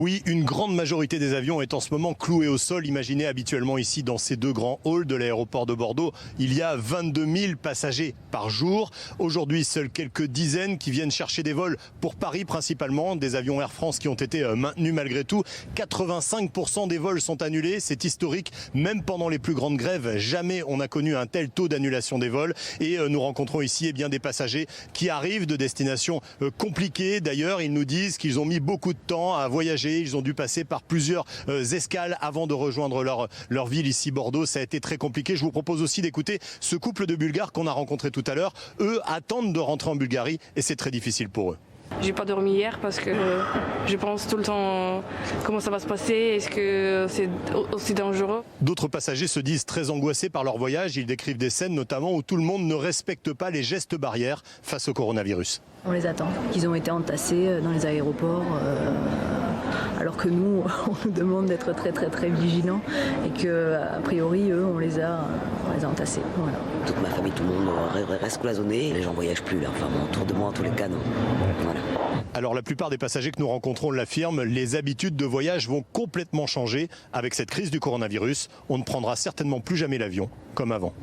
Oui, une grande majorité des avions est en ce moment clouée au sol. Imaginez habituellement ici dans ces deux grands halls de l'aéroport de Bordeaux, il y a 22 000 passagers par jour. Aujourd'hui, seuls quelques dizaines qui viennent chercher des vols pour Paris principalement, des avions Air France qui ont été maintenus malgré tout. 85% des vols sont annulés, c'est historique. Même pendant les plus grandes grèves, jamais on n'a connu un tel taux d'annulation des vols. Et nous rencontrons ici des passagers qui arrivent de destinations compliquées. D'ailleurs, ils nous disent qu'ils ont mis beaucoup de temps à voyager. Ils ont dû passer par plusieurs escales avant de rejoindre leur ville ici, Bordeaux. Ça a été très compliqué. Je vous propose aussi d'écouter ce couple de Bulgares qu'on a rencontré tout à l'heure. Eux attendent de rentrer en Bulgarie et c'est très difficile pour eux. J'ai pas dormi hier parce que je pense tout le temps comment ça va se passer, est-ce que c'est aussi dangereux. D'autres passagers se disent très angoissés par leur voyage. Ils décrivent des scènes notamment où tout le monde ne respecte pas les gestes barrières face au coronavirus. On les attend, qu'ils ont été entassés dans les aéroports, alors que nous, on nous demande d'être très vigilants et qu'a priori, eux, on les a entassés. Voilà. Toute ma famille, tout le monde reste cloisonné. Les gens ne voyagent plus là. Enfin, autour de moi, en tous les cas, non. Voilà. Alors la plupart des passagers que nous rencontrons l'affirment, les habitudes de voyage vont complètement changer avec cette crise du coronavirus. On ne prendra certainement plus jamais l'avion comme avant.